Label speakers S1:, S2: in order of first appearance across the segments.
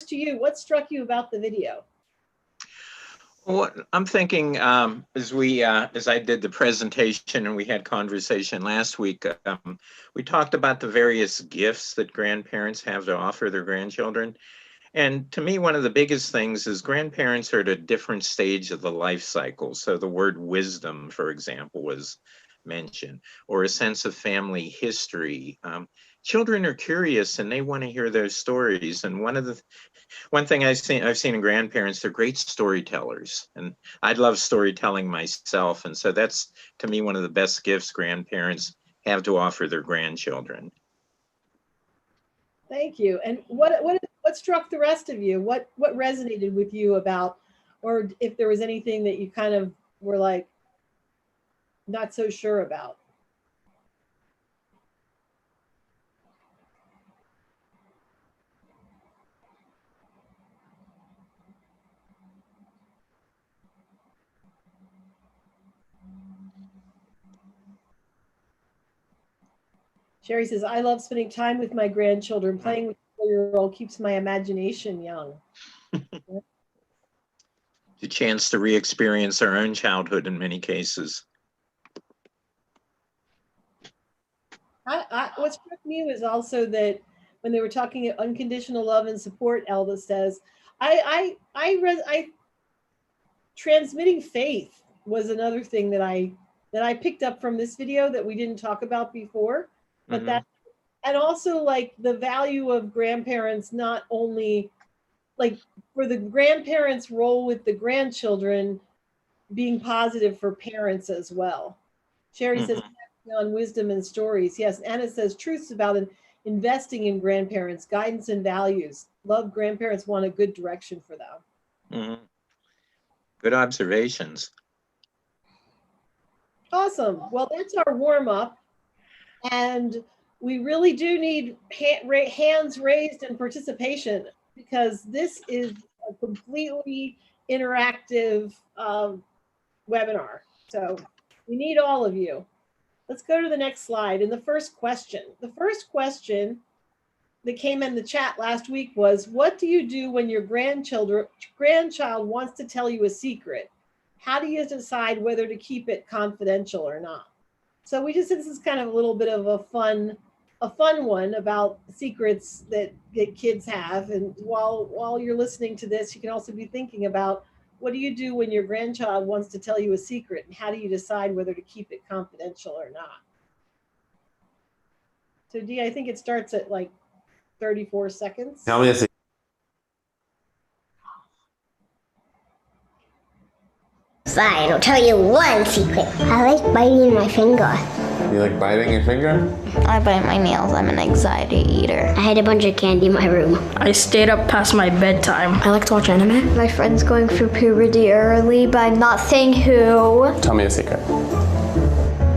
S1: to you, what struck you about the video?
S2: Well, I'm thinking as I did the presentation and we had conversation last week, we talked about the various gifts that grandparents have to offer their grandchildren. And to me, one of the biggest things is grandparents are at a different stage of the life cycle. So the word wisdom, for example, was mentioned, or a sense of family history. Children are curious and they want to hear those stories. And one thing I've seen in grandparents, they're great storytellers. And I love storytelling myself. And so that's, to me, one of the best gifts grandparents have to offer their grandchildren.
S1: Thank you. And what struck the rest of you? What resonated with you about, or if there was anything that you kind of were like not so sure about? Sherry says, I love spending time with my grandchildren. Playing with a 4-year-old keeps my imagination young.
S2: The chance to re-experience our own childhood in many cases.
S1: What struck me was also that when they were talking about unconditional love and support, Elda says, transmitting faith was another thing that I picked up from this video that we didn't talk about before. But that, and also like the value of grandparents, not only like for the grandparents' role with the grandchildren being positive for parents as well. Sherry says, on wisdom and stories. Yes, Anna says, truths about investing in grandparents, guidance and values. Love grandparents want a good direction for them.
S2: Good observations.
S1: Awesome. Well, that's our warm up. And we really do need hands raised and participation, because this is a completely interactive webinar. So we need all of you. Let's go to the next slide. And the first question that came in the chat last week was, what do you do when your grandchild wants to tell you a secret? How do you decide whether to keep it confidential or not? So we just, this is kind of a little bit of a fun one about secrets that kids have. And while you're listening to this, you can also be thinking about, what do you do when your grandchild wants to tell you a secret? And how do you decide whether to keep it confidential or not? So Dee, I think it starts at like 34 seconds.
S3: Tell me a secret.
S4: Fine, I'll tell you one secret. I like biting my finger.
S3: You like biting your finger?
S5: I bite my nails. I'm an anxiety eater.
S4: I had a bunch of candy in my room.
S6: I stayed up past my bedtime.
S7: I like to watch anime.
S5: My friend's going through puberty early, but I'm not saying who.
S3: Tell me a secret.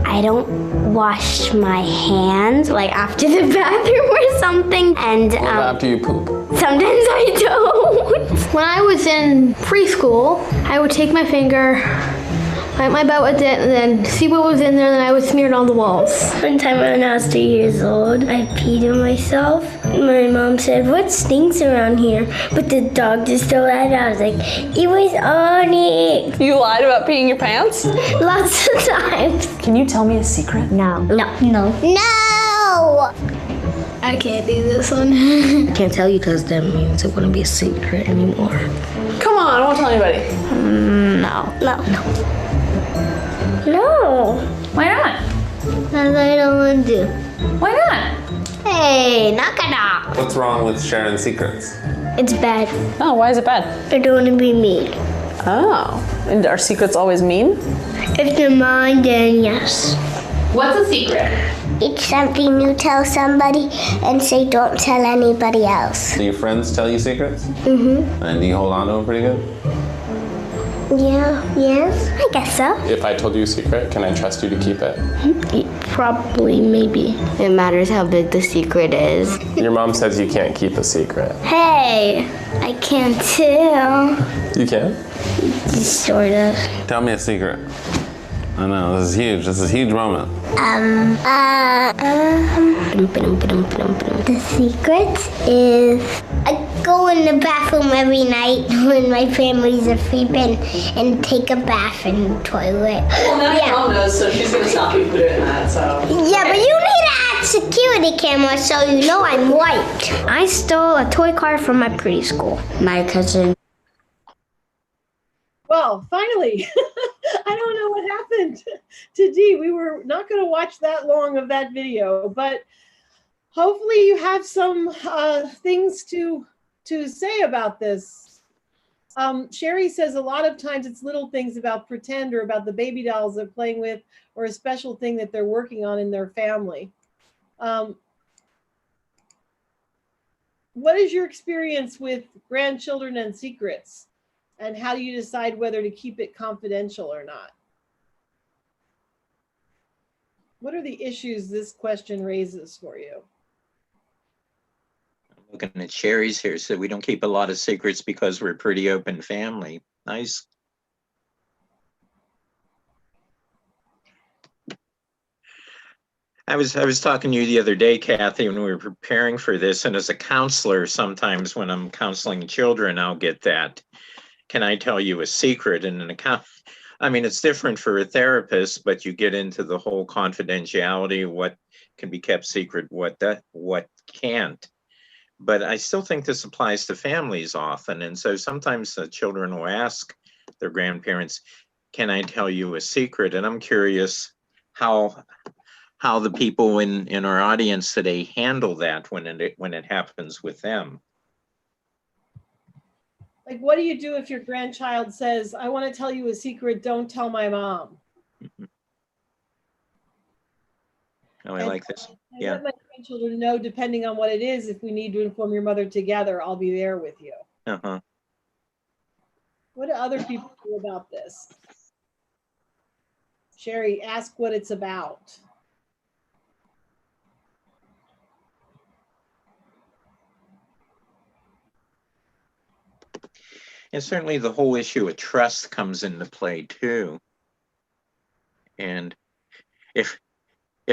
S4: I don't wash my hands like after the bathroom or something. And
S3: What about after you poop?
S4: sometimes I don't.
S7: When I was in preschool, I would take my finger, wipe my butt with it, and then see what was in there, and then I would smear it on the walls.
S4: One time when I was 3 years old, I peed on myself. My mom said, what stinks around here? But the dog just still had it. I was like, it was on it.
S8: You lied about peeing your pants?
S4: Lots of times.
S8: Can you tell me a secret?
S4: No. No!
S7: I can't do this one.
S6: I can't tell you because that means it wouldn't be a secret anymore.
S8: Come on, I won't tell anybody.
S5: No.
S4: No.
S8: Why not?
S4: Because I don't want to.
S8: Why not?
S4: Hey, knock it off.
S3: What's wrong with sharing secrets?
S4: It's bad.
S8: Oh, why is it bad?
S4: I don't want to be mean.
S8: Oh, and are secrets always mean?
S4: If they're mine, then yes.
S8: What's a secret?
S4: It's something you tell somebody and say don't tell anybody else.
S3: Do your friends tell you secrets?
S4: Mm-hmm.
S3: And do you hold on to them pretty good?
S4: Yeah, yes, I guess so.
S9: If I told you a secret, can I trust you to keep it?
S6: Probably, maybe.
S5: It matters how big the secret is.
S9: Your mom says you can't keep a secret.
S4: Hey, I can too.
S9: You can?
S4: Sort of.
S3: Tell me a secret. I know, this is huge. This is a huge moment.
S4: The secret is a go in the bathroom every night when my families are sleeping and take a bath in the toilet.
S8: Well, now your mom knows, so she's gonna stop you from doing that, so.
S4: Yeah, but you need to add security camera so you know I'm white. I stole a toy car from my preschool. My cousin.
S1: Well, finally, I don't know what happened to Dee. We were not going to watch that long of that video, but hopefully you have some things to say about this. Sherry says a lot of times it's little things about pretend or about the baby dolls they're playing with or a special thing that they're working on in their family. What is your experience with grandchildren and secrets? And how do you decide whether to keep it confidential or not? What are the issues this question raises for you?
S2: Looking at Sherry's here, so we don't keep a lot of secrets because we're a pretty open family. Nice. I was talking to you the other day, Katthe, when we were preparing for this, and as a counselor, sometimes when I'm counseling children, I'll get that. Can I tell you a secret in an account? I mean, it's different for a therapist, but you get into the whole confidentiality, what can be kept secret, what can't. But I still think this applies to families often. And so sometimes the children will ask their grandparents, can I tell you a secret? And I'm curious how the people in our audience today handle that when it happens with them.
S1: Like, what do you do if your grandchild says, I want to tell you a secret, don't tell my mom?
S2: Mm-hmm. Oh, I like this. Yeah.
S1: Let my grandchildren know, depending on what it is, if we need to inform your mother together, I'll be there with you.
S2: Uh-huh.
S1: What do other people do about this? Sherry, ask what it's about.
S2: And certainly the whole issue of trust comes into play too. And if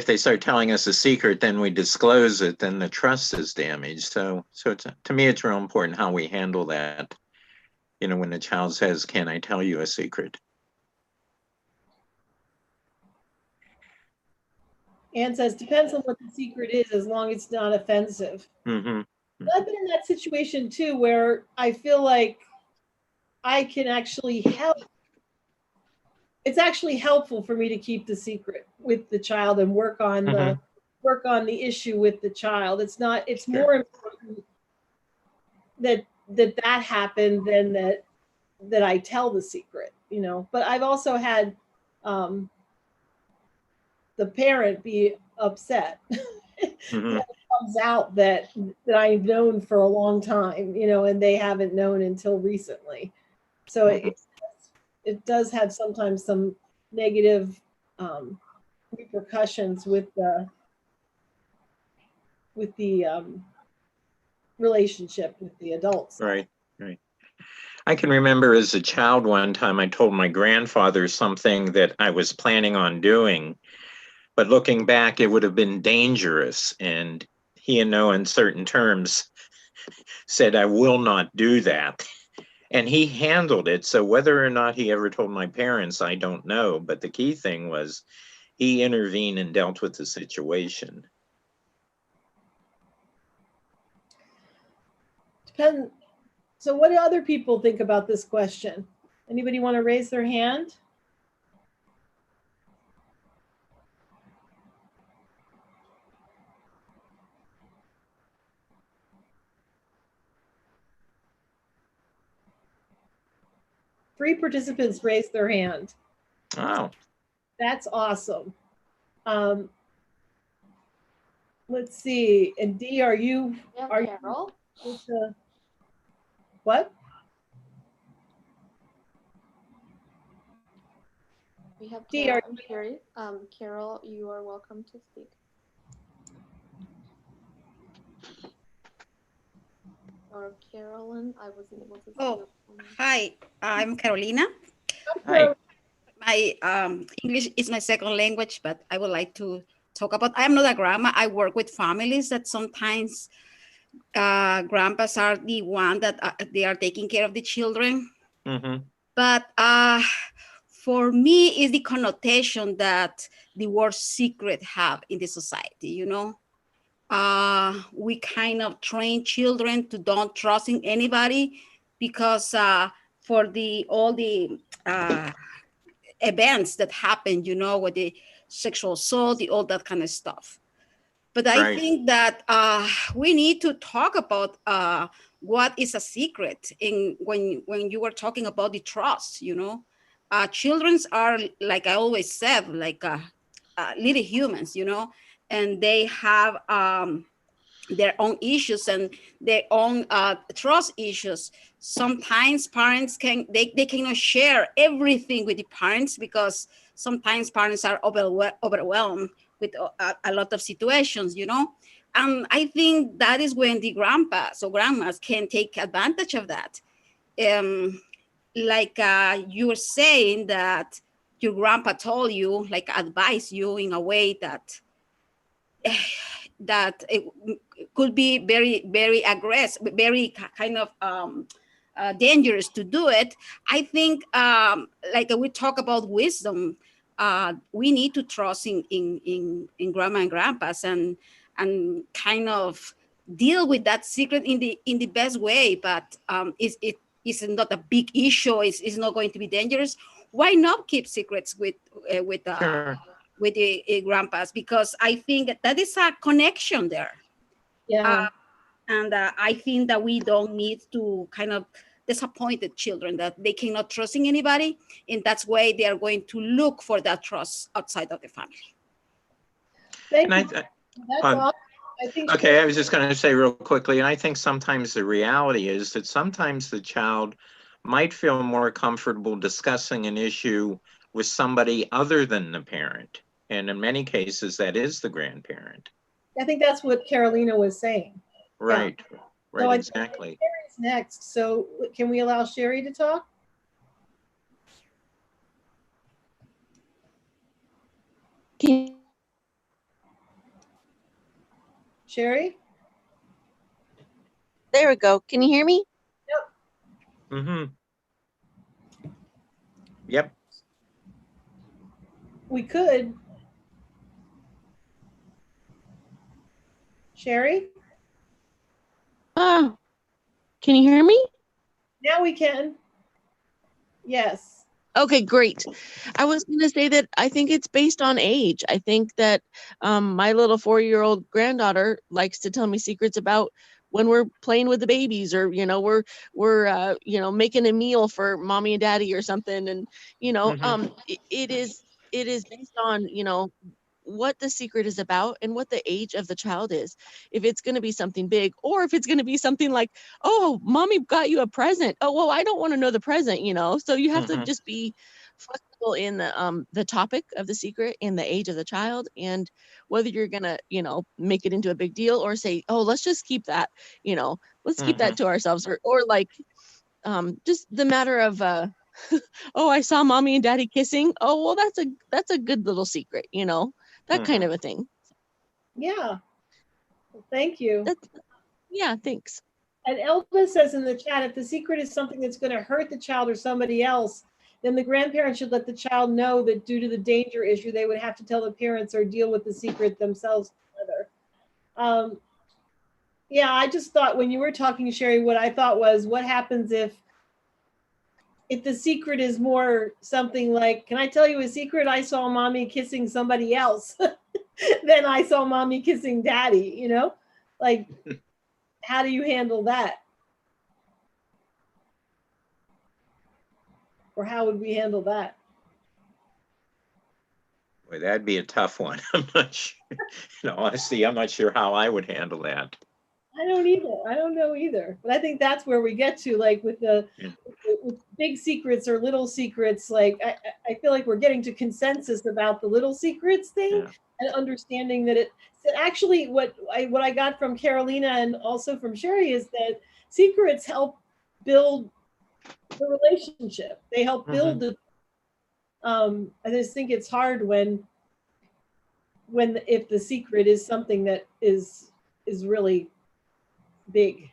S2: they start telling us a secret, then we disclose it, then the trust is damaged. So it's, to me, it's real important how we handle that. You know, when the child says, can I tell you a secret?
S1: Anne says, depends on what the secret is, as long as it's not offensive.
S2: Mm-hmm.
S1: I've been in that situation too, where I feel like I can actually help. It's actually helpful for me to keep the secret with the child and work on the issue with the child. It's more important that happened than that I tell the secret, you know. But I've also had the parent be upset.
S2: Mm-hmm.
S1: It comes out that I've known for a long time, you know, and they haven't known until recently. So it does have sometimes some negative repercussions with the relationship with the adults.
S2: Right. I can remember as a child one time I told my grandfather something that I was planning on doing, but looking back, it would have been dangerous. And he, in no uncertain terms, said, I will not do that. And he handled it. So whether or not he ever told my parents, I don't know. But the key thing was he intervened and dealt with the situation.
S1: So what do other people think about this question? Anybody want to raise their hand? Three participants raised their hand.
S2: Oh.
S1: That's awesome. Let's see. And Dee, are you
S7: Carol?
S1: What?
S10: We have
S1: Dee,
S10: Carol and Carrie. Carol, you are welcome to speak. Or Carolyn, I wasn't able to see.
S11: Oh, hi, I'm Carolina.
S2: Hi.
S11: My English is my second language, but I would like to talk about, I'm not a grandma. I work with families that sometimes grandpas are the one that they are taking care of the children.
S2: Mm-hmm.
S11: But for me, is the connotation that the word secret have in the society, you know? We kind of train children to don't trust in anybody because for all the events that happen, you know, with the sexual assault, all that kind of stuff. But I think that we need to talk about what is a secret when you were talking about the trust, you know. Children are, like I always said, like little humans, you know, and they have their own issues and their own trust issues. Sometimes parents they cannot share everything with the parents because sometimes parents are overwhelmed with a lot of situations, you know. And I think that is when the grandpas or grandmas can take advantage of that. Like you were saying that your grandpa told you, like advised you in a way that it could be very, very aggressive, very kind of dangerous to do it. I think, like we talk about wisdom, we need to trust in grandma and grandpas and kind of deal with that secret in the best way. But it is not a big issue. It's not going to be dangerous. Why not keep secrets with
S2: Sure.
S11: with the grandpas, because I think that is a connection there.
S1: Yeah.
S11: And I think that we don't need to kind of disappoint the children that they cannot trust in anybody. And that's why they are going to look for that trust outside of the family.
S1: Thank
S2: And
S1: you. That's awesome. I think
S2: okay, I was just going to say real quickly, and I think sometimes the reality is that sometimes the child might feel more comfortable discussing an issue with somebody other than the parent. And in many cases, that is the grandparent.
S1: I think that's what Carolina was saying.
S2: Right,
S1: Yeah.
S2: right,
S1: So
S2: exactly.
S1: Sherry's next. So can we allow Sherry to talk? Sherry?
S12: There we go. Can you hear me?
S1: Yep.
S2: Mm-hmm. Yep.
S1: We could. Sherry?
S12: Oh, can you hear me?
S1: Now we can. Yes.
S12: Okay, great. I was going to say that I think it's based on age. I think that my little 4-year-old granddaughter likes to tell me secrets about when we're playing with the babies, or we're making a meal for mommy and daddy or something, and it is based on what the secret is about and what the age of the child is. If it's going to be something big, or if it's going to be something like, oh, mommy got you a present. Oh, well, I don't want to know the present, So you have to just be flexible in the topic of the secret and the age of the child, and whether you're going to, make it into a big deal or say, oh, let's just keep that, let's keep that to ourselves, or like just the matter of, oh, I saw mommy and daddy kissing. Oh, well, that's a good little secret, that kind of a thing.
S1: Yeah. Well, thank you.
S12: Yeah, thanks.
S1: And Elvis says in the chat, if the secret is something that's going to hurt the child or somebody else, then the grandparents should let the child know that due to the danger issue, they would have to tell the parents or deal with the secret themselves together. Yeah, I just thought when you were talking, Sherry, what I thought was, what happens if the secret is more something like, can I tell you a secret? I saw mommy kissing somebody else. Then I saw mommy kissing daddy, like, how do you handle that? Or how would we handle that?
S2: Boy, that'd be a tough one. I'm not sure. Honestly, I'm not sure how I would handle that.
S1: I don't either. I don't know either. But I think that's where we get to, like with with big secrets or little secrets. Like I feel like we're getting to consensus about the little secrets thing, and understanding that actually what I got from Carolina and also from Sherry is that secrets help build the relationship. They help build the. I just think it's hard when if the secret is something that is really big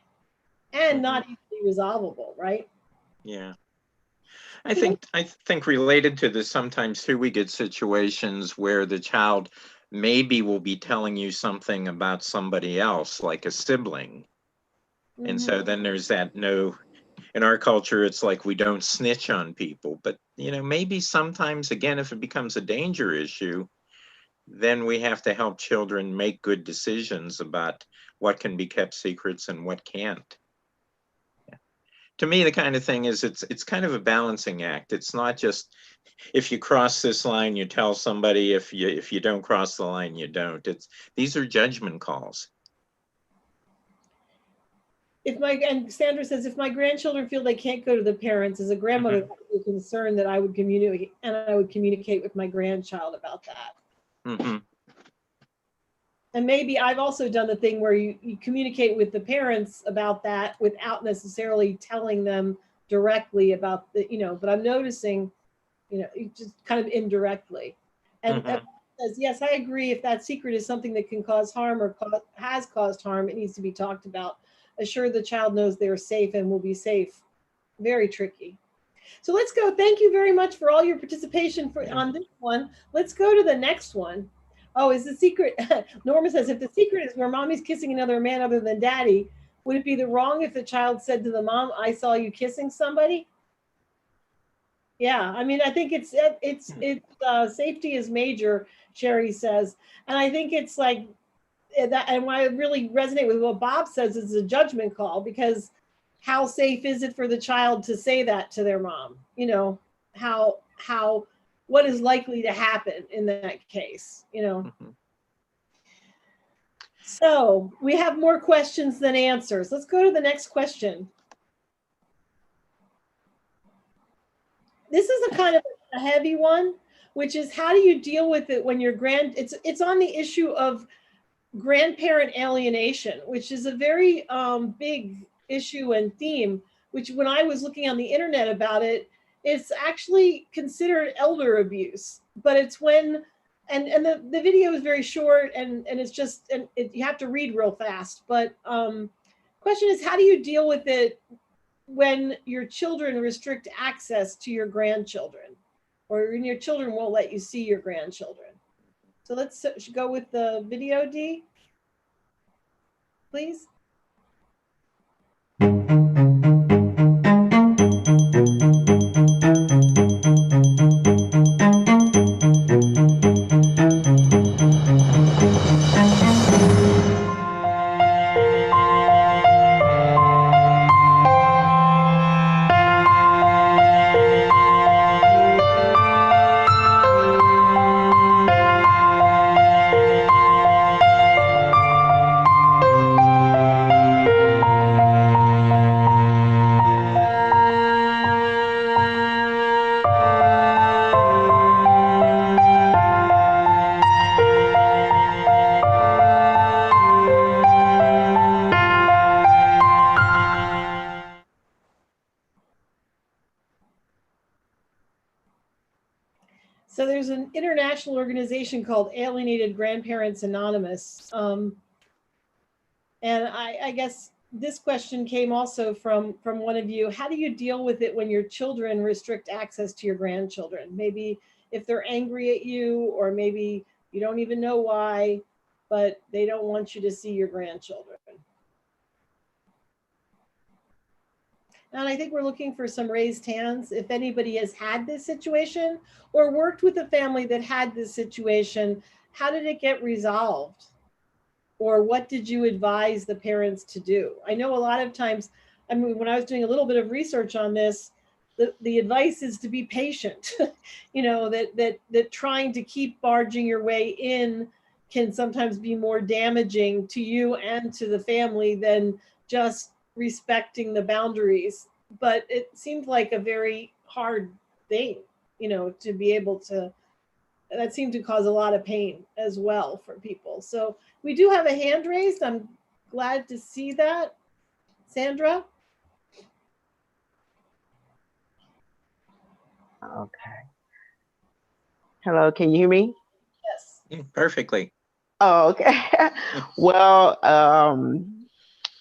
S1: and not easily resolvable, right?
S2: Yeah. I think related to this, sometimes too, we get situations where the child maybe will be telling you something about somebody else, like a sibling. And so then there's that in our culture, it's like we don't snitch on people. But, maybe sometimes, again, if it becomes a danger issue, then we have to help children make good decisions about what can be kept secrets and what can't. To me, the kind of thing is it's kind of a balancing act. It's not just if you cross this line, you tell somebody. If you don't cross the line, you don't. These are judgment calls.
S1: And Sandra says, if my grandchildren feel they can't go to the parents, as a grandmother, that would be a concern that I would communicate with my grandchild about that. And maybe I've also done the thing where you communicate with the parents about that without necessarily telling them directly about but I'm noticing, just kind of indirectly. And says, yes, I agree. If that secret is something that can cause harm or has caused harm, it needs to be talked about. Assure the child knows they're safe and will be safe. Very tricky. So let's go. Thank you very much for all your participation on this one. Let's go to the next one. Oh, is the secret, Norma says, if the secret is where mommy's kissing another man other than daddy, would it be wrong if the child said to the mom, I saw you kissing somebody? Yeah, I mean, I think it's safety is major, Sherry says. And I think it's like that, and why I really resonate with what Bob says is a judgment call, because how safe is it for the child to say that to their mom? What is likely to happen in that case, So we have more questions than answers. Let's go to the next question. This is a kind of a heavy one, which is how do you deal with it when it's on the issue of grandparent alienation, which is a very big issue and theme, which when I was looking on the internet about it, it's actually considered elder abuse, but it's when, and the video is very short and it's just, you have to read real fast. But question is, how do you deal with it when your children restrict access to your grandchildren, or when your children won't let you see your grandchildren? So let's go with the video, Dee, please. So there's an international organization called Alienated Grandparents Anonymous. And I guess this question came also from one of you. How do you deal with it when your children restrict access to your grandchildren? Maybe if they're angry at you, or maybe you don't even know why, but they don't want you to see your grandchildren. And I think we're looking for some raised hands. If anybody has had this situation or worked with a family that had this situation, how did it get resolved? Or what did you advise the parents to do? I know a lot of times, I mean, when I was doing a little bit of research on this, the advice is to be patient, that trying to keep barging your way in can sometimes be more damaging to you and to the family than just respecting the boundaries. But it seemed like a very hard thing, to be able to, that seemed to cause a lot of pain as well for people. So we do have a hand raised. I'm glad to see that. Sandra?
S13: Okay. Hello, can you hear me?
S1: Yes.
S2: Perfectly.
S13: Oh, okay. Well,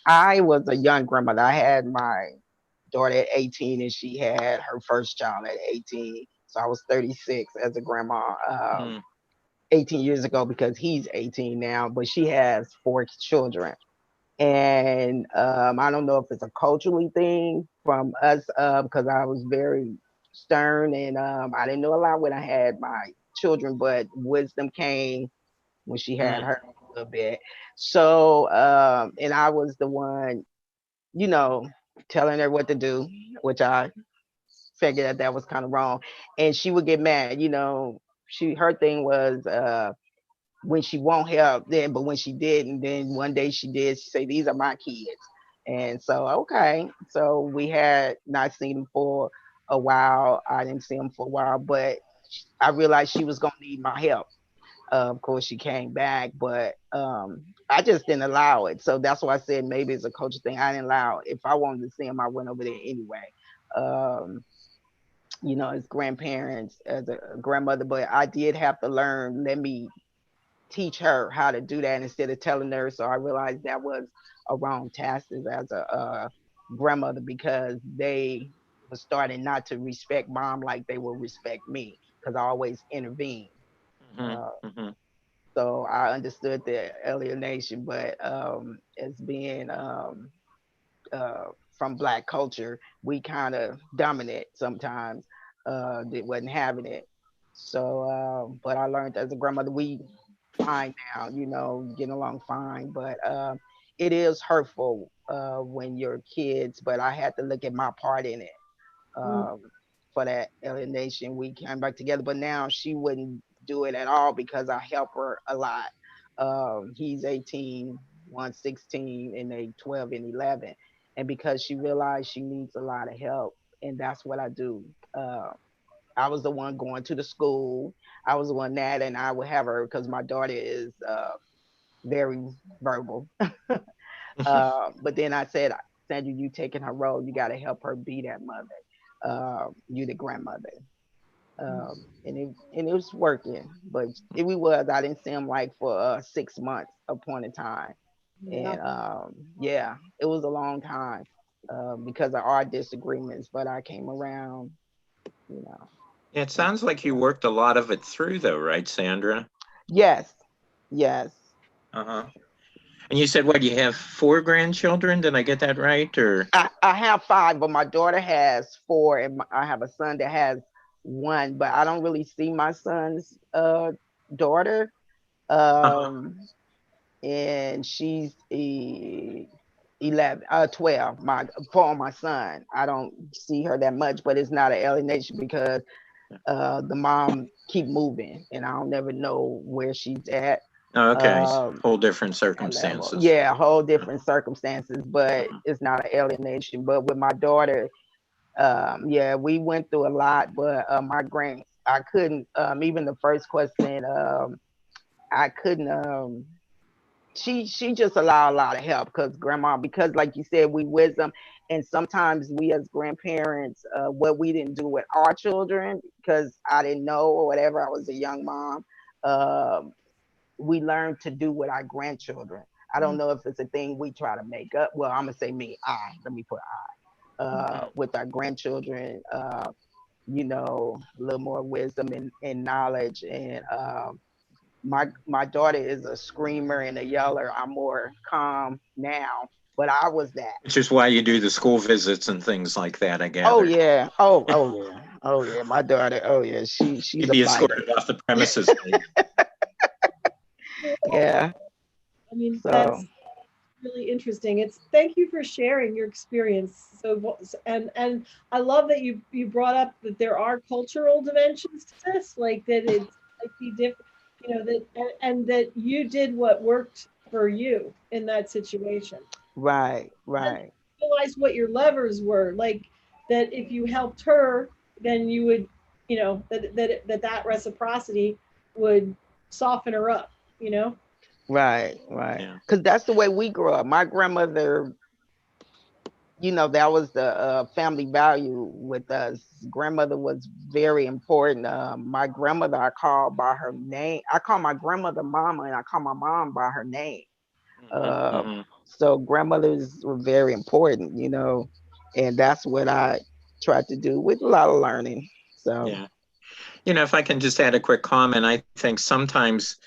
S13: I was a young grandmother. I had my daughter at 18 and she had her first child at 18. So I was 36 as a grandma 18 years ago because he's 18 now, but she has 4 children. And I don't know if it's a culturally thing from us because I was very stern and I didn't know a lot when I had my children, but wisdom came when she had her a little bit. So, and I was the one, you know, telling her what to do, which I figured that was kind of wrong. And she would get mad, her thing was when she won't help then, but when she didn't, then one day she did, she say, these are my kids. And so, okay. So we had not seen them for a while. I didn't see them for a while, but I realized she was going to need my help. Of course, she came back, but I just didn't allow it. So that's why I said maybe it's a culture thing. I didn't allow it. If I wanted to see him, I went over there anyway. Um, as grandparents, as a grandmother, but I did have to learn. Let me teach her how to do that instead of telling her. So I realized that was a wrong task as a grandmother because they were starting not to respect mom like they will respect me because I always intervene. So I understood the alienation, but as being from Black culture, we kind of dominate sometimes. That wasn't having it. So, but I learned as a grandmother, we fine now, getting along fine. But it is hurtful when your kids. But I had to look at my part in it. For that alienation. We came back together, but now she wouldn't do it at all because I help her a lot. He's 18, one's 16, and they 12 and 11. And because she realized she needs a lot of help, and that's what I do. I was the one going to the school. I was the one that, and I would have her because my daughter is very verbal. But then I said, Sandra, you taking her role. You got to help her be that mother. You the grandmother. And it was working, but I didn't see him like for 6 months upon a time. And yeah, it was a long time because of our disagreements, but I came around,
S2: It sounds like you worked a lot of it through though, right, Sandra?
S13: Yes.
S2: Uh-huh. And you said, what, you have 4 grandchildren? Did I get that right? Or
S13: I have 5, but my daughter has 4, and I have a son that has 1, but I don't really see my son's daughter. And she's 12, for my son. I don't see her that much, but it's not an alienation because the mom keep moving and I don't never know where she's at.
S2: Okay, whole different circumstances.
S13: Yeah, whole different circumstances, but it's not an alienation. But with my daughter, yeah, we went through a lot, but I couldn't, even the first question, I couldn't, she just allowed a lot of help because like you said, we wisdom, and sometimes we as grandparents, what we didn't do with our children because I didn't know or whatever, I was a young mom, we learned to do with our grandchildren. I don't know if it's a thing we try to make up. Well, I'm gonna say let me put with our grandchildren, a little more wisdom and knowledge. And my daughter is a screamer and a yeller. I'm more calm now, but I was that.
S2: Which is why you do the school visits and things like that, I gather.
S13: Oh yeah. Oh yeah. My daughter. Oh yeah. She's
S2: You'd be escorted off the premises.
S13: Yeah.
S1: I mean, that's really interesting. Thank you for sharing your experience. So, and I love that you brought up that there are cultural dimensions to this, like that it might be different, that and that you did what worked for you in that situation.
S13: Right.
S1: And realize what your levers were, like that if you helped her, then you would, that reciprocity would soften her up,
S13: Right. Because that's the way we grew up. My grandmother, that was the family value with us. Grandmother was very important. My grandmother, I call by her name. I call my grandmother Mama, and I call my mom by her name. So grandmothers were very important, and that's what I tried to do with a lot of learning. So
S2: yeah. If I can just add a quick comment, I think sometimes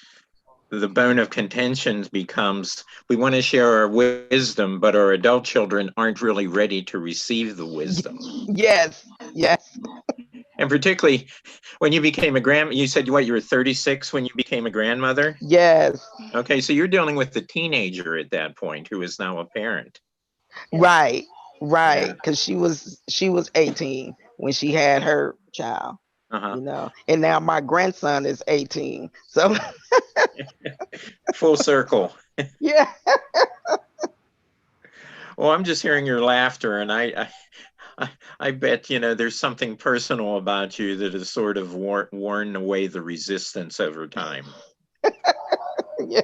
S2: the bone of contention becomes we want to share our wisdom, but our adult children aren't really ready to receive the wisdom.
S13: Yes.
S2: And particularly when you became you said you were 36 when you became a grandmother?
S13: Yes.
S2: Okay, so you're dealing with the teenager at that point who is now a parent.
S13: Right. Because she was 18 when she had her child. And now my grandson is 18. So
S2: full circle.
S13: Yeah.
S2: Well, I'm just hearing your laughter, and I bet there's something personal about you that has sort of worn away the resistance over time.
S13: Yeah.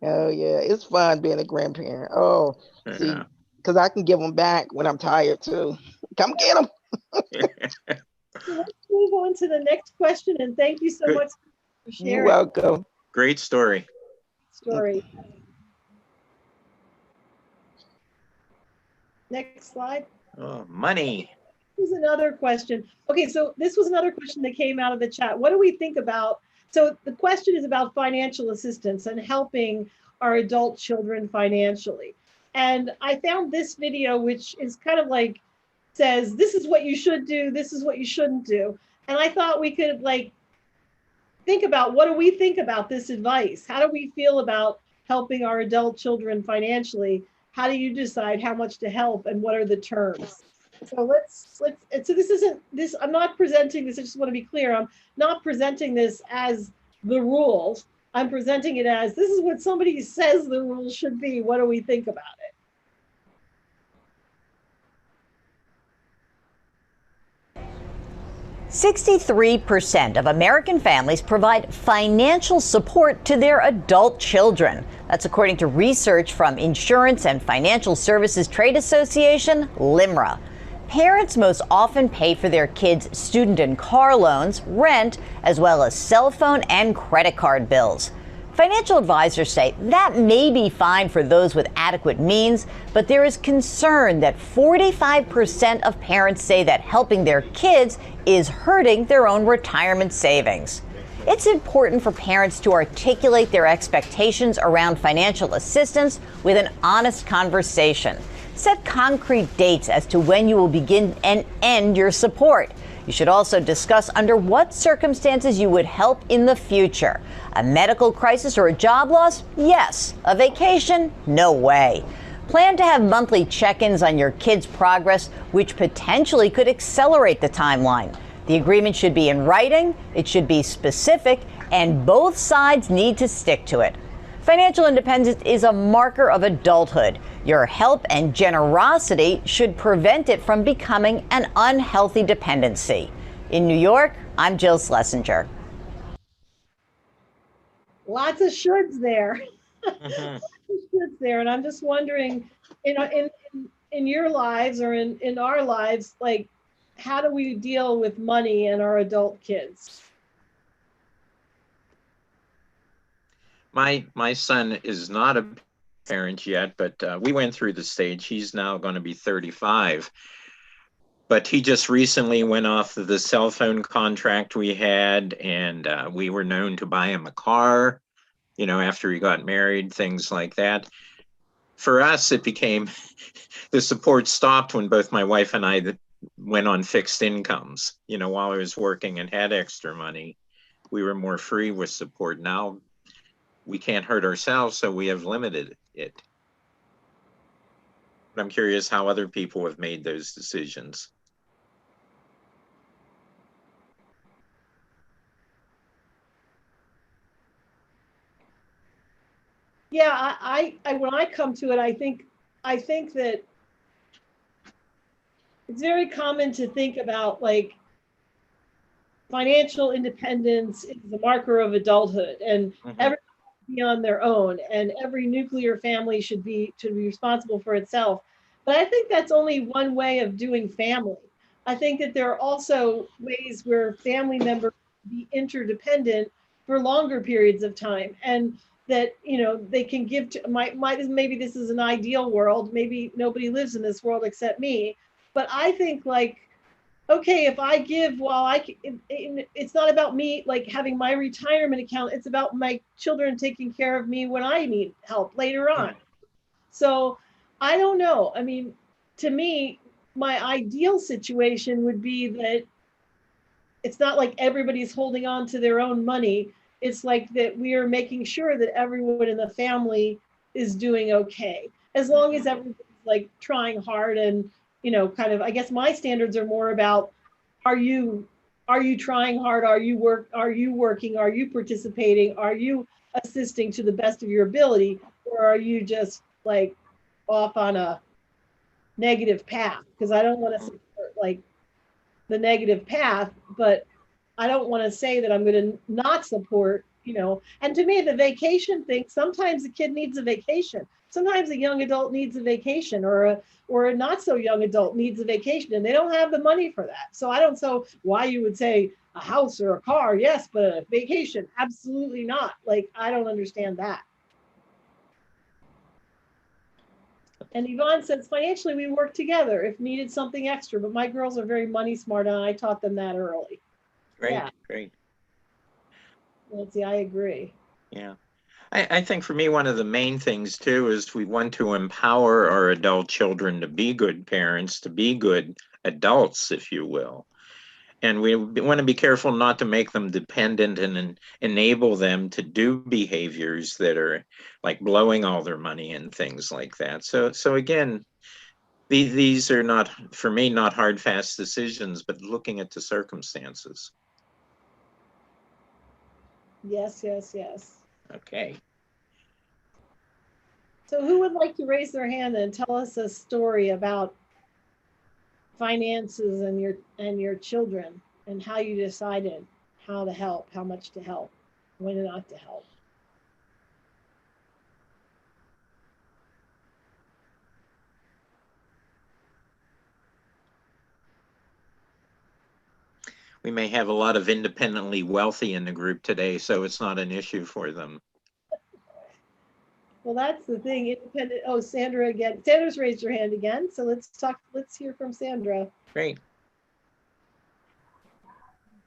S13: Oh yeah, it's fun being a grandparent. Oh, see, because I can give them back when I'm tired too. Come get them.
S1: So let's move on to the next question, and thank you so much for sharing.
S13: You're welcome.
S2: Great story.
S1: Next slide.
S2: Oh, money.
S1: This is another question. Okay, so this was another question that came out of the chat. What do we think about? So the question is about financial assistance and helping our adult children financially. And I found this video, which is kind of like says, this is what you should do, this is what you shouldn't do. And I thought we could think about, what do we think about this advice? How do we feel about helping our adult children financially? How do you decide how much to help and what are the terms? So I'm not presenting this, I just want to be clear, I'm not presenting this as the rules. I'm presenting it as, this is what somebody says the rules should be. What do we think about it?
S14: 63% of American families provide financial support to their adult children. That's according to research from Insurance and Financial Services Trade Association, LIMRA. Parents most often pay for their kids' student and car loans, rent, as well as cell phone and credit card bills. Financial advisors say that may be fine for those with adequate means, but there is concern that 45% of parents say that helping their kids is hurting their own retirement savings. It's important for parents to articulate their expectations around financial assistance with an honest conversation. Set concrete dates as to when you will begin and end your support. You should also discuss under what circumstances you would help in the future. A medical crisis or a job loss? Yes. A vacation? No way. Plan to have monthly check-ins on your kids' progress, which potentially could accelerate the timeline. The agreement should be in writing, it should be specific, and both sides need to stick to it. Financial independence is a marker of adulthood. Your help and generosity should prevent it from becoming an unhealthy dependency. In New York, I'm Jill Schlesinger.
S1: Lots of shoulds there. Lots of shoulds there. And I'm just wondering, in your lives or in our lives, how do we deal with money and our adult kids?
S2: My son is not a parent yet, but we went through the stage. He's now going to be 35. But he just recently went off the cell phone contract we had, and we were known to buy him a car, after he got married, things like that. For us, it became, the support stopped when both my wife and I went on fixed incomes. While I was working and had extra money, we were more free with support. Now, we can't hurt ourselves, so we have limited it. But I'm curious how other people have made those decisions.
S1: Yeah, I when I come to it, I think that it's very common to think about financial independence is the marker of adulthood, and everyone should be on their own, and every nuclear family should be responsible for itself. But I think that's only one way of doing family. I think that there are also ways where family members can be interdependent for longer periods of time. And that, you know, they can give to maybe this is an ideal world. Maybe nobody lives in this world except me. But I think like, okay, if I give while it's not about me like having my retirement account. It's about my children taking care of me when I need help later on. So I don't know. I mean, to me, my ideal situation would be that it's not like everybody's holding on to their own money. It's like that we are making sure that everyone in the family is doing okay. As long as everyone's like trying hard and, you know, kind of, I guess my standards are more about, are you trying hard? Are you working? Are you participating? Are you assisting to the best of your ability? Or are you just like off on a negative path? Because I don't want to support like the negative path, but I don't want to say that I'm going to not support, you know. And to me, the vacation thing, sometimes a kid needs a vacation. Sometimes a young adult needs a vacation, or a not so young adult needs a vacation, and they don't have the money for that. So I don't know why you would say a house or a car, yes, but a vacation, absolutely not. Like, I don't understand that. And Yvonne says, financially, we work together if needed something extra, but my girls are very money smart and I taught them that early.
S2: Great,
S1: yeah.
S2: Great.
S1: Nancy, I agree.
S2: Yeah. I think for me, one of the main things too is we want to empower our adult children to be good parents, to be good adults, if you will. And we want to be careful not to make them dependent and enable them to do behaviors that are like blowing all their money and things like that. So again, these are not, for me, not hard, fast decisions, but looking at the circumstances.
S1: Yes, yes, yes.
S2: Okay.
S1: So who would like to raise their hand and tell us a story about finances and your children and how you decided how to help, how much to help, when not to help?
S2: We may have a lot of independently wealthy in the group today, so it's not an issue for them.
S1: Well, that's the thing. Independent. Oh, Sandra again. Sandra's raised her hand again. So let's hear from Sandra.
S2: Great.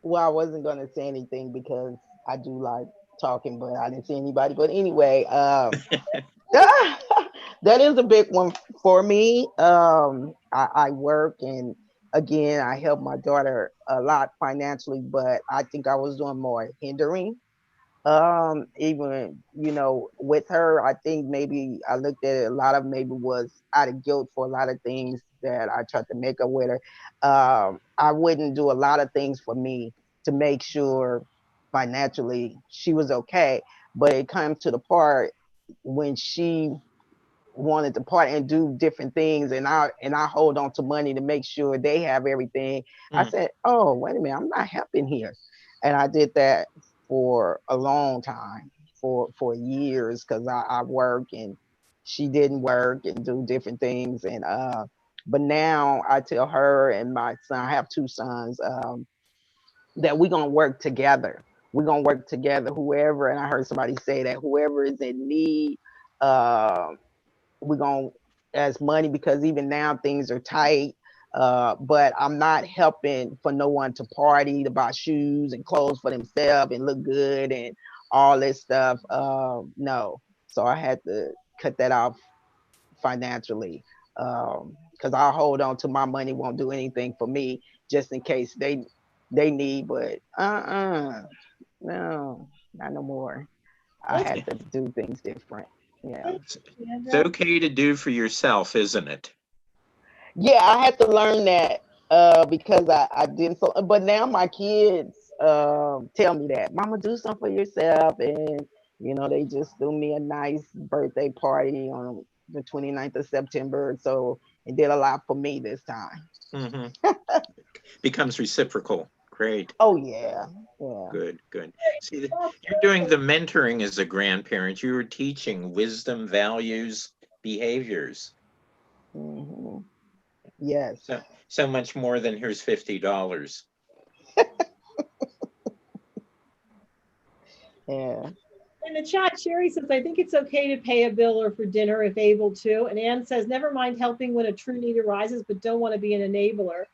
S13: Well, I wasn't going to say anything because I do like talking, but I didn't see anybody. But anyway, that is a big one for me. I work, and again, I help my daughter a lot financially, but I think I was doing more hindering. Even, you know, with her, I think maybe I looked at it, a lot of maybe was out of guilt for a lot of things that I tried to make up with her. I wouldn't do a lot of things for me to make sure financially she was okay. But it comes to the part when she wanted to part and do different things, and I hold on to money to make sure they have everything. I said, oh, wait a minute, I'm not helping here. And I did that for a long time, for years, because I work and she didn't work and do different things. And but now I tell her and my son, I have two sons, that we're gonna work together. We're gonna work together, whoever, and I heard somebody say that whoever is in need, we're gonna, as money, because even now things are tight. But I'm not helping for no one to party, to buy shoes and clothes for themselves and look good and all this stuff. No. So I had to cut that off financially, because I'll hold on to my money, won't do anything for me just in case they need, but no, not no more. I had to do things different. Yeah.
S2: It's okay to do for yourself, isn't it?
S13: Yeah, I had to learn that because I didn't. So, but now my kids tell me that, Mama, do something for yourself, and you know they just threw me a nice birthday party on the 29th of September. So it did a lot for me this time.
S2: Mm-hmm. Becomes reciprocal. Great.
S13: Oh yeah. Yeah.
S2: Good, good. See, you're doing the mentoring as a grandparent. You were teaching wisdom, values, behaviors.
S13: Mm-hmm. Yes.
S2: So much more than here's $50.
S13: Yeah.
S1: In the chat, Sherry says, I think it's okay to pay a bill or for dinner if able to. And Ann says, never mind helping when a true need arises, but don't want to be an enabler.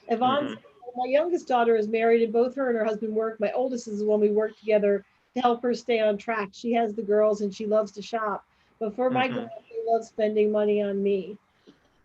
S1: Yvonne says, my youngest daughter is married and both her and her husband work. My oldest is the one we work together to help her stay on track. She has the girls and she loves to shop. But for my girls, they love spending money on me.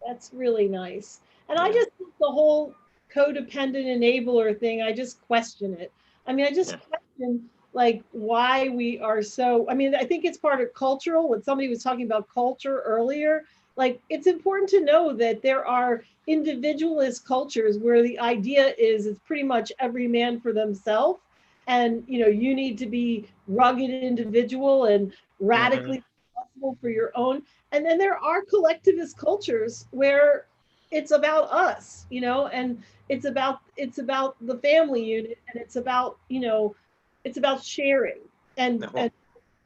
S1: That's really nice. And I just think the whole codependent enabler thing, I just question it. I mean, I just question like why we are so, I mean, I think it's part of cultural, when somebody was talking about culture earlier, like it's important to know that there are individualist cultures where the idea is it's pretty much every man for themselves. And, you know, you need to be rugged individual and radically responsible for your own. And then there are collectivist cultures where it's about us, you know, and it's about the family unit, and it's about, you know, it's about sharing and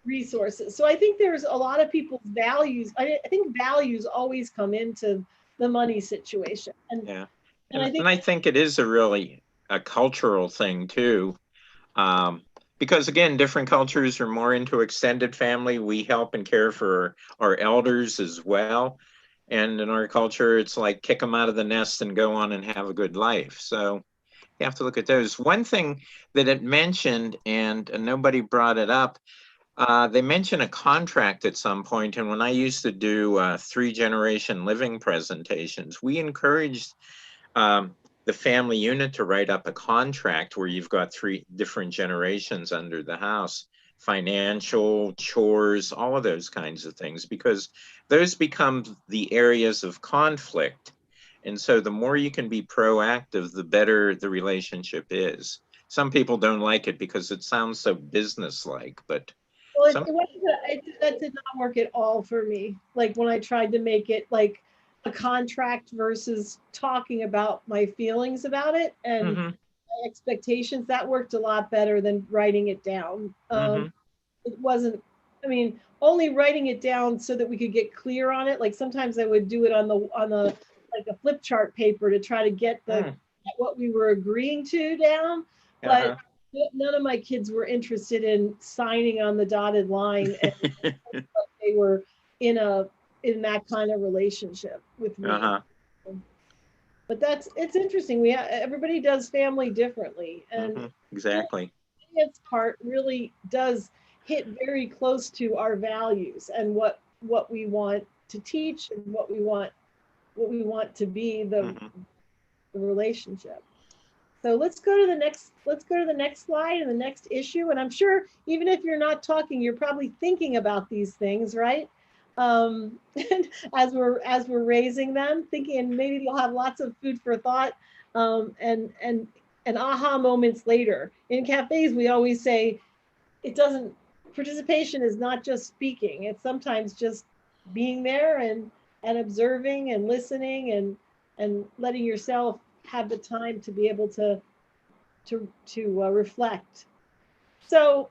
S1: resources. So I think there's a lot of people's values. I think values always come into the money situation. And,
S2: and I think it is a cultural thing too. Because again, different cultures are more into extended family. We help and care for our elders as well. And in our culture, it's like kick them out of the nest and go on and have a good life. So you have to look at those. One thing that it mentioned, and nobody brought it up, they mentioned a contract at some point. And when I used to do 3-generation living presentations, we encouraged the family unit to write up a contract where you've got 3 different generations under the house, financial, chores, all of those kinds of things, because those become the areas of conflict. And so the more you can be proactive, the better the relationship is. Some people don't like it because it sounds so business-like, but
S1: that did not work at all for me. Like when I tried to make it like a contract versus talking about my feelings about it and my expectations, that worked a lot better than writing it down. It wasn't, I mean, only writing it down so that we could get clear on it. Like sometimes I would do it on the like a flip chart paper to try to get what we were agreeing to down. But none of my kids were interested in signing on the dotted line and they were in that kind of relationship with me. But it's interesting. Everybody does family differently, and
S2: exactly.
S1: Its part really does hit very close to our values and what we want to teach and what we want to be the relationship. So let's go to the next slide and the next issue. And I'm sure even if you're not talking, you're probably thinking about these things, right? And as we're raising them, thinking, and maybe you'll have lots of food for thought and aha moments later. In cafes, we always say participation is not just speaking. It's sometimes just being there and observing and listening and letting yourself have the time to be able to reflect. So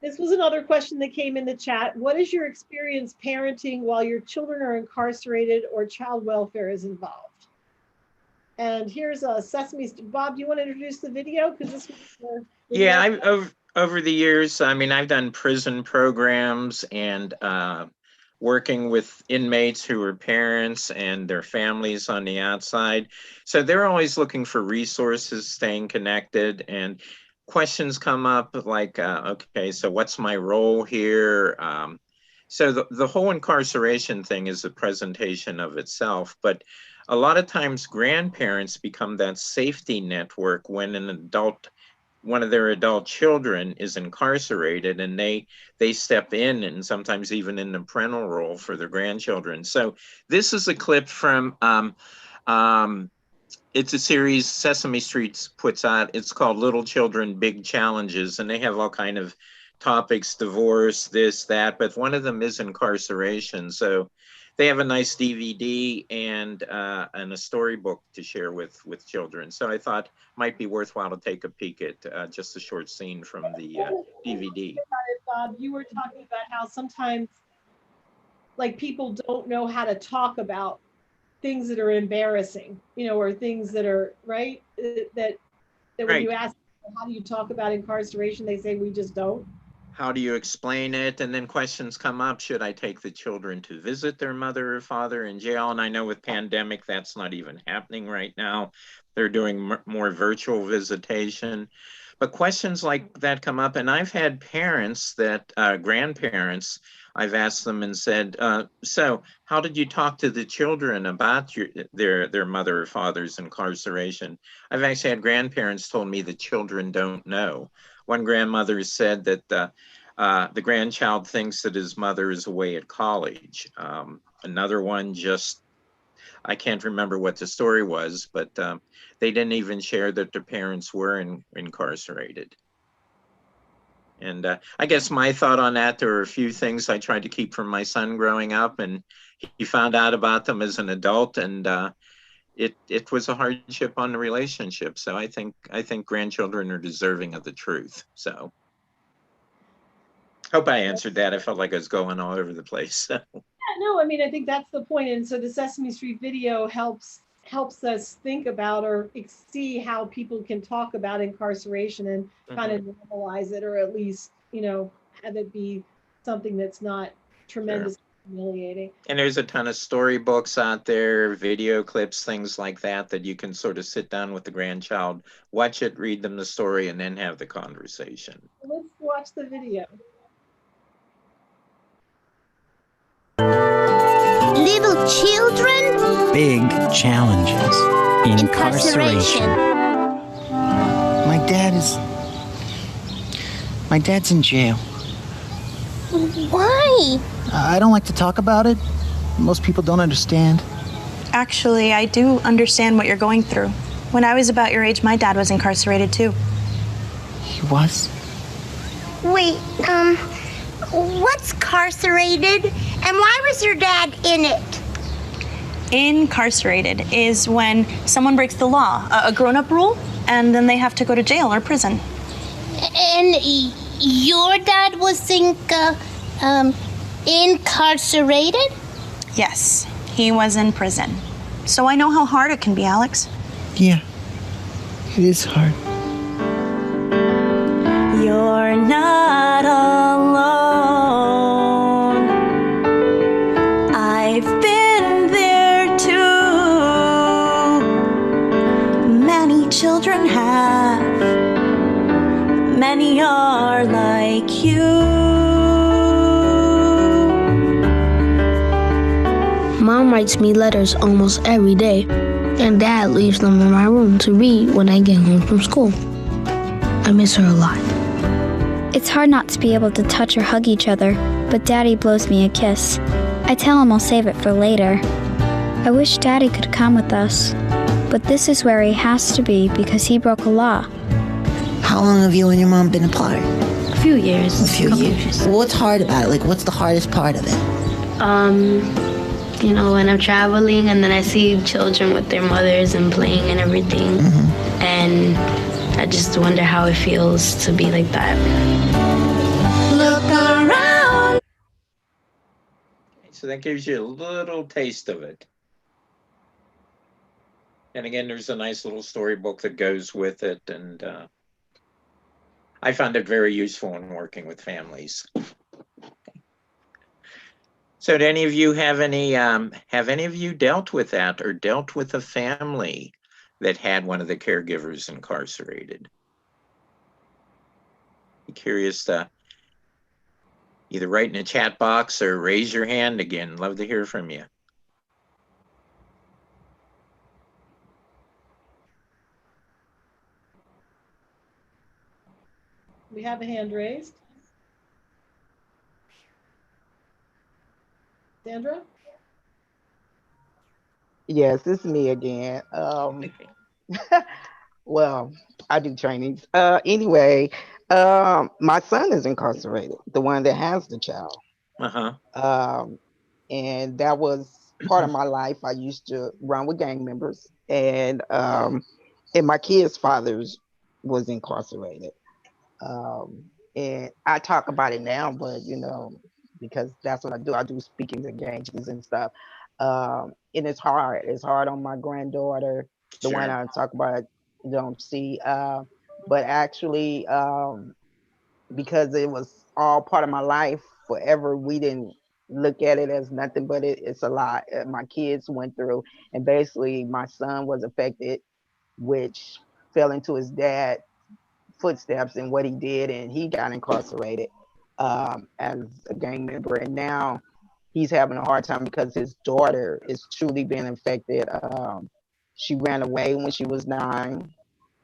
S1: this was another question that came in the chat. What is your experience parenting while your children are incarcerated or child welfare is involved? And here's a Sesame. Bob, do you want to introduce the video? Because this was
S2: over the years, I mean, I've done prison programs and working with inmates who are parents and their families on the outside. So they're always looking for resources, staying connected, and questions come up like, okay, so what's my role here? So the whole incarceration thing is a presentation of itself, but a lot of times grandparents become that safety network when one of their adult children is incarcerated, and they step in and sometimes even in the parental role for their grandchildren. So this is a clip from, it's a series Sesame Street puts out. It's called Little Children, Big Challenges, and they have all kind of topics, divorce, this, that, but one of them is incarceration. So they have a nice DVD and a storybook to share with children. So I thought might be worthwhile to take a peek at just a short scene from the DVD.
S1: Bob, you were talking about how sometimes like people don't know how to talk about things that are embarrassing, you know, or things that are right, that when you ask how do you talk about incarceration, they say we just don't.
S2: how do you explain it? And then questions come up. Should I take the children to visit their mother or father in jail? And I know with pandemic, that's not even happening right now. They're doing more virtual visitation. But questions like that come up. And I've had parents that, grandparents, I've asked them and said, so how did you talk to the children about their mother or father's incarceration? I've actually had grandparents told me the children don't know. One grandmother said that the grandchild thinks that his mother is away at college. Another one just, I can't remember what the story was, but they didn't even share that their parents were incarcerated. And I guess my thought on that, there were a few things I tried to keep from my son growing up, and he found out about them as an adult, and it was a hardship on the relationship. So I think grandchildren are deserving of the truth. So hope I answered that. I felt like I was going all over the place.
S1: Yeah, no, I mean, I think that's the point. And so the Sesame Street video helps us think about or see how people can talk about incarceration and kind of normalize it, or at least, have it be something that's not tremendously humiliating.
S2: And there's a ton of storybooks out there, video clips, things like that, that you can sort of sit down with the grandchild, watch it, read them the story, and then have the conversation.
S1: Let's watch the video.
S4: Little children?
S15: Big challenges. Incarceration. My dad's in jail.
S4: Why?
S15: I don't like to talk about it. Most people don't understand.
S16: Actually, I do understand what you're going through. When I was about your age, my dad was incarcerated too.
S15: He was?
S4: Wait, what's carcerated? And why was your dad in it?
S16: Incarcerated is when someone breaks the law, a grown-up rule, and then they have to go to jail or prison.
S4: And your dad was incarcerated?
S16: Yes, he was in prison. So I know how hard it can be, Alex.
S15: Yeah, it is hard.
S16: You're not alone. I've been there too. Many children have. Many are like you.
S6: Mom writes me letters almost every day, and Dad leaves them in my room to read when I get home from school. I miss her a lot.
S17: It's hard not to be able to touch or hug each other, but Daddy blows me a kiss. I tell him I'll save it for later. I wish Daddy could come with us, but this is where he has to be because he broke a law.
S18: How long have you and your mom been apart?
S6: A few years.
S18: A few years. What's hard about it? Like, what's the hardest part of it?
S6: When I'm traveling and then I see children with their mothers and playing and everything. And I just wonder how it feels to be like that.
S4: Look around.
S2: So that gives you a little taste of it. And again, there's a nice little storybook that goes with it. And I found it very useful in working with families. So do any of you have any of you dealt with that or dealt with a family that had one of the caregivers incarcerated? Be curious to either write in the chat box or raise your hand again. Love to hear from you.
S1: We have a hand raised. Sandra?
S13: Yes, it's me again. Well, I do trainings. Anyway, my son is incarcerated, the one that has the child. And that was part of my life. I used to run with gang members, and my kid's father was incarcerated. And I talk about it now, but because that's what I do. I do speaking engagements and stuff. And it's hard. It's hard on my granddaughter, the one I talk about, don't see. But actually, because it was all part of my life forever, we didn't look at it as nothing, but it's a lot my kids went through. And basically my son was affected, which fell into his dad's footsteps and what he did, and he got incarcerated as a gang member. And now he's having a hard time because his daughter is truly being affected. She ran away when she was 9.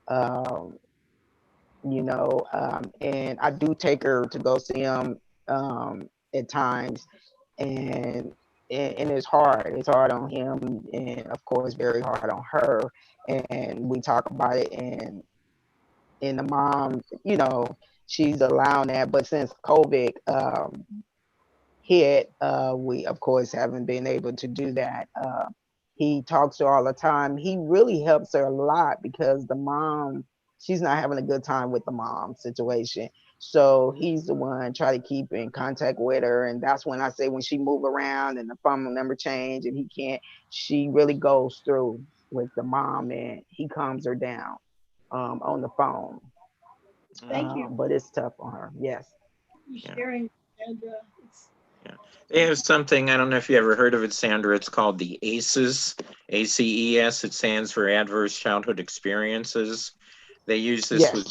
S13: Um, and I do take her to go see him at times, and it's hard. It's hard on him, and of course, very hard on her. And we talk about it, and the mom, she's allowing that. But since COVID hit, we of course haven't been able to do that. He talks to her all the time. He really helps her a lot because the mom, she's not having a good time with the mom situation. So he's the one try to keep in contact with her. And that's when I say when she move around and the phone number change and he can't, she really goes through with the mom and he calms her down on the phone.
S1: Thank you.
S13: But it's tough on her. Yes.
S1: Sharing, Sandra.
S2: They have something, I don't know if you ever heard of it, Sandra. It's called the ACEs, ACES. It stands for Adverse Childhood Experiences. They use this with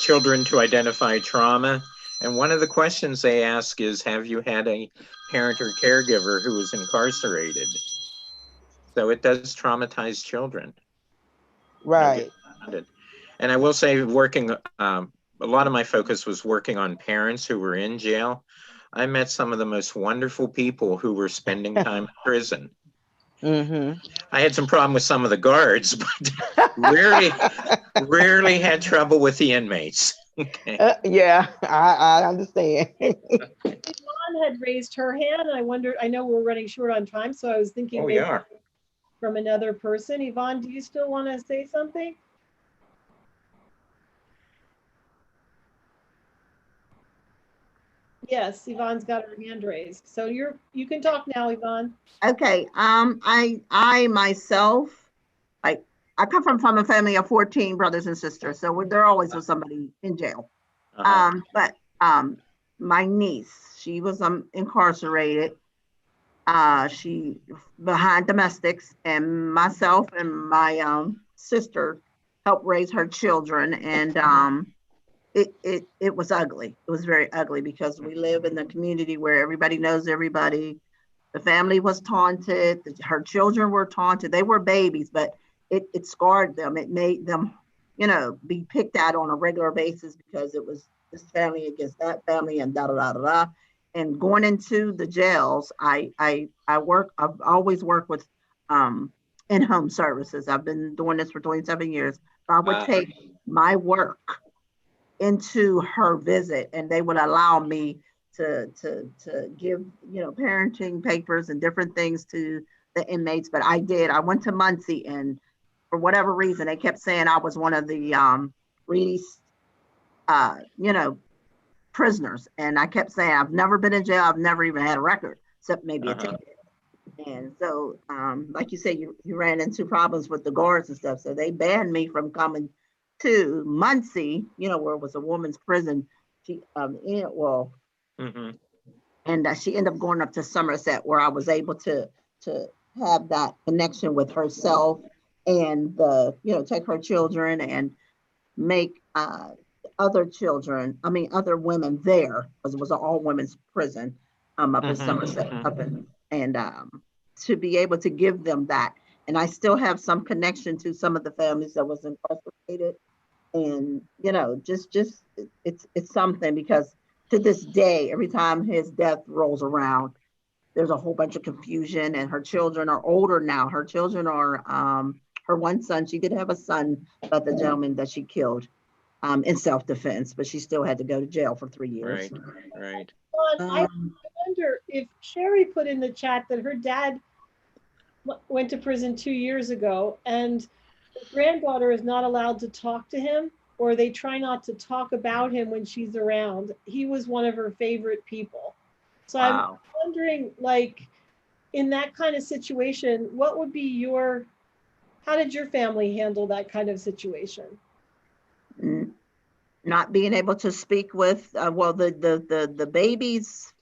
S2: children to identify trauma. And one of the questions they ask is, have you had a parent or caregiver who was incarcerated? So it does traumatize children.
S13: Right.
S2: And I will say, working, a lot of my focus was working on parents who were in jail. I met some of the most wonderful people who were spending time in prison.
S13: Mm-hmm.
S2: I had some problem with some of the guards, but rarely had trouble with the inmates. Okay.
S13: Yeah, I understand.
S1: Yvonne had raised her hand, and I wondered, I know we're running short on time, so I was thinking maybe from another person. Yvonne, do you still want to say something? Yes, Yvonne's got her hand raised. So you can talk now, Yvonne.
S19: Okay. I myself, I come from a family of 14 brothers and sisters, so there always was somebody in jail. But my niece, she was incarcerated. She behind domestics, and myself and my sister helped raise her children, and it was ugly. It was very ugly because we live in a community where everybody knows everybody. The family was taunted. Her children were taunted. They were babies, but it scarred them. It made them, be picked at on a regular basis because it was this family against that family and da da da da da. And going into the jails, I've always worked with in-home services. I've been doing this for 27 years. So I would take my work into her visit, and they would allow me to give parenting papers and different things to the inmates. But I went to Muncie, and for whatever reason they kept saying I was one of the released prisoners, and I kept saying I've never been in jail, I've never even had a record except maybe a ticket. And so like you said, you ran into problems with the guards and stuff, so they banned me from coming to Muncie, where it was a woman's prison. She and she ended up going up to Somerset, where I was able to have that connection with herself and take her children and make other women there, because it was an all women's prison up in Somerset, and to be able to give them that. And I still have some connection to some of the families that was incarcerated. And, it's something, because to this day, every time his death rolls around, there's a whole bunch of confusion, and her children are older now. Her children are, her one son, she did have a son, but the gentleman that she killed in self-defense, but she still had to go to jail for 3 years.
S2: Right.
S1: I wonder if Sherry put in the chat that her dad went to prison 2 years ago, and the granddaughter is not allowed to talk to him, or they try not to talk about him when she's around. He was one of her favorite people. So I'm wondering, like, in that kind of situation, what would be how did your family handle that kind of situation?
S19: not being able to speak with, the baby's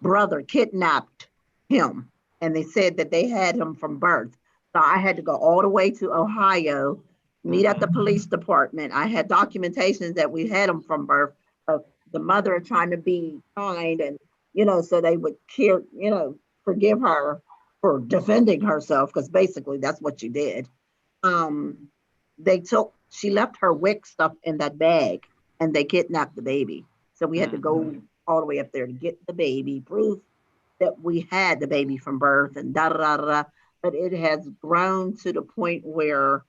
S19: brother kidnapped him, and they said that they had him from birth. So I had to go all the way to Ohio, meet at the police department. I had documentation that we had him from birth, of the mother trying to be kind and, so they would care, forgive her for defending herself, because basically that's what she did. She left her WIC stuff in that bag, and they kidnapped the baby. So we had to go all the way up there to get the baby, proof that we had the baby from birth, and da da da da. But it has grown to the point where,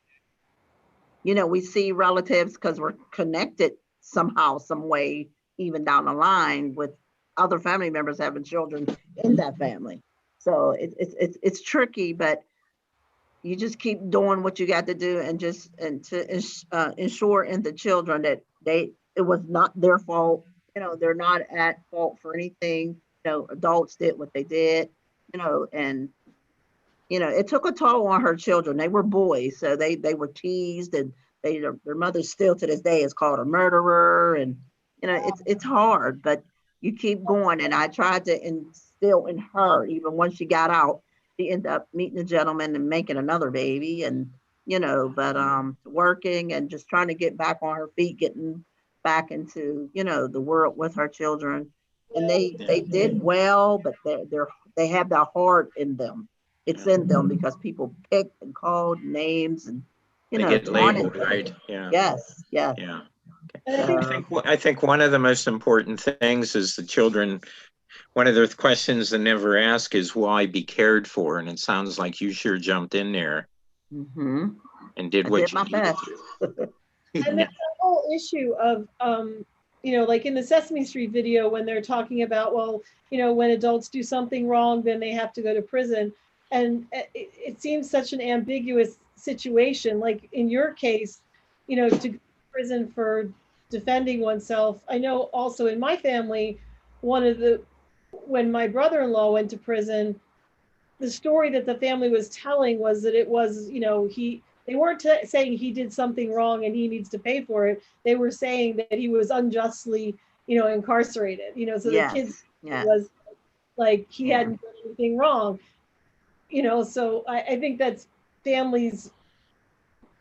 S19: we see relatives because we're connected somehow, some way, even down the line with other family members having children in that family. So it's tricky, but you just keep doing what you got to do, and to ensure in the children that it was not their fault. They're not at fault for anything. Adults did what they did, and it took a toll on her children. They were boys, so they were teased, and their mother still to this day is called a murderer, and it's hard, but you keep going. And I tried to instill in her, even once she got out, she ended up meeting a gentleman and making another baby, and but working and just trying to get back on her feet, getting back into the world with her children. And they did well, but they have that heart in them. It's in them because people picked and called names, and
S2: they get labeled, right? Yeah.
S19: Yes. Yeah.
S2: I think one of the most important things is the children. One of the questions they never ask is why be cared for, and it sounds like you sure jumped in there and did what you needed to.
S1: And there's a whole issue of, like in the Sesame Street video, when they're talking about, when adults do something wrong, then they have to go to prison. And it seems such an ambiguous situation. Like in your case, to go to prison for defending oneself. I know also in my family, when my brother-in-law went to prison, the story that the family was telling was that it was, they weren't saying he did something wrong and he needs to pay for it. They were saying that he was unjustly, incarcerated, so the kids was like, he hadn't done anything wrong, so I think that's families.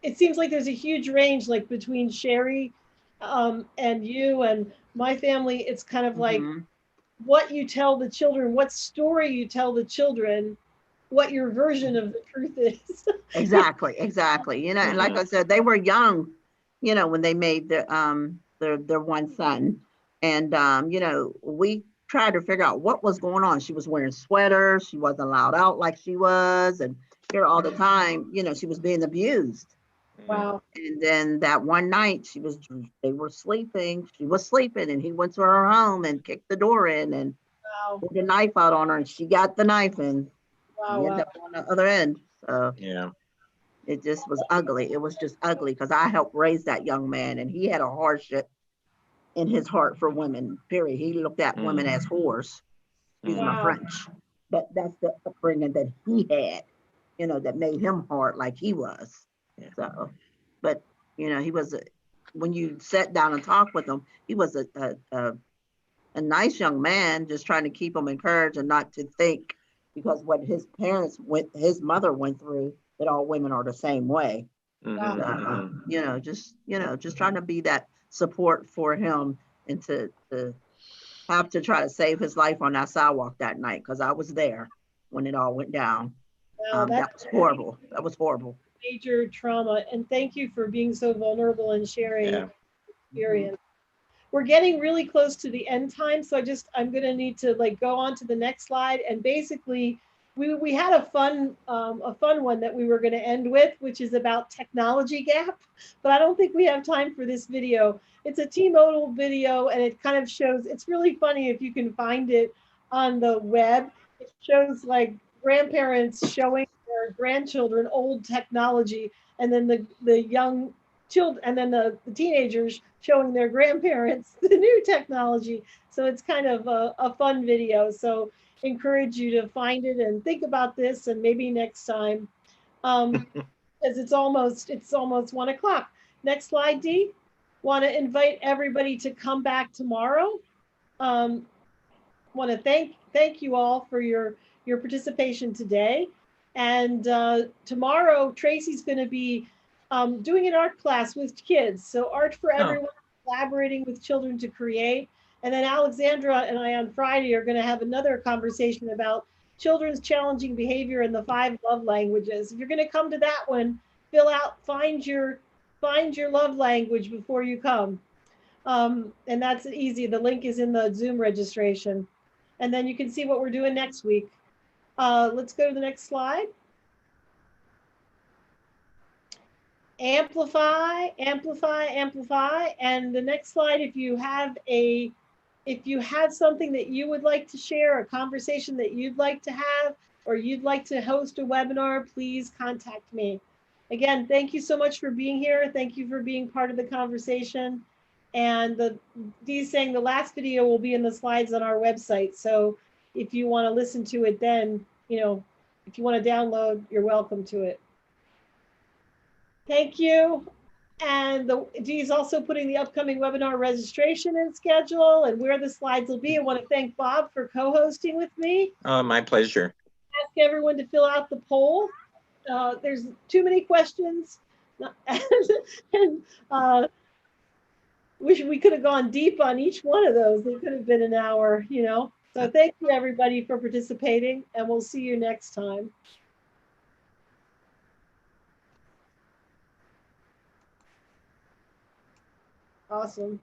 S1: It seems like there's a huge range, like between Sherry and you and my family. It's kind of like what you tell the children, what story you tell the children, what your version of the truth is.
S19: Exactly. And like I said, they were young, when they made their one son, and we tried to figure out what was going on. She was wearing sweaters. She wasn't allowed out like she was, and here all the time, she was being abused.
S1: Wow.
S19: And then that one night they were sleeping. She was sleeping, and he went to her home and kicked the door in and pulled a knife out on her, and she got the knife, and he ended up on the other end. So it just was ugly. It was just ugly because I helped raise that young man, and he had a hardship in his heart for women, period. He looked at women as whores. Excuse my French. But that's the upbringing that he had, that made him hard like he was. So, but he was when you sat down and talked with him, he was a nice young man, just trying to keep him encouraged and not to think, because what his mother went through, that all women are the same way. Just trying to be that support for him, and to have to try to save his life on that sidewalk that night, because I was there when it all went down. That was horrible. That was horrible.
S1: Major trauma. And thank you for being so vulnerable and sharing your experience. We're getting really close to the end time, so I'm going to need to go on to the next slide. And basically, we had a fun one that we were going to end with, which is about technology gap, but I don't think we have time for this video. It's a T-Mobile video, and it kind of shows, it's really funny if you can find it on the web. It shows grandparents showing their grandchildren old technology, and then the young children, and then the teenagers showing their grandparents the new technology. So it's kind of a fun video. So encourage you to find it and think about this, and maybe next time, as it's almost 1 o'clock. Next slide, Dee. Want to invite everybody to come back tomorrow. Want to thank you all for your participation today. And tomorrow, Tracy's going to be doing an art class with kids. So art for everyone, collaborating with children to create. And then Alexandra and I on Friday are going to have another conversation about children's challenging behavior in the 5 love languages. If you're going to come to that one, find your love language before you come. And that's easy. The link is in the Zoom registration. And then you can see what we're doing next week. Let's go to the next slide. Amplify, amplify, amplify. And the next slide, if you have something that you would like to share, a conversation that you'd like to have, or you'd like to host a webinar, please contact me. Again, thank you so much for being here. Thank you for being part of the conversation. And Dee's saying the last video will be in the slides on our website. So if you want to listen to it then, if you want to download, you're welcome to it. Thank you. And Dee's also putting the upcoming webinar registration in schedule and where the slides will be. I want to thank Bob for co-hosting with me.
S2: My pleasure.
S1: Ask everyone to fill out the poll. There's too many questions. And wish we could have gone deep on each one of those. It could have been an hour, So thank you everybody for participating, and we'll see you next time. Awesome.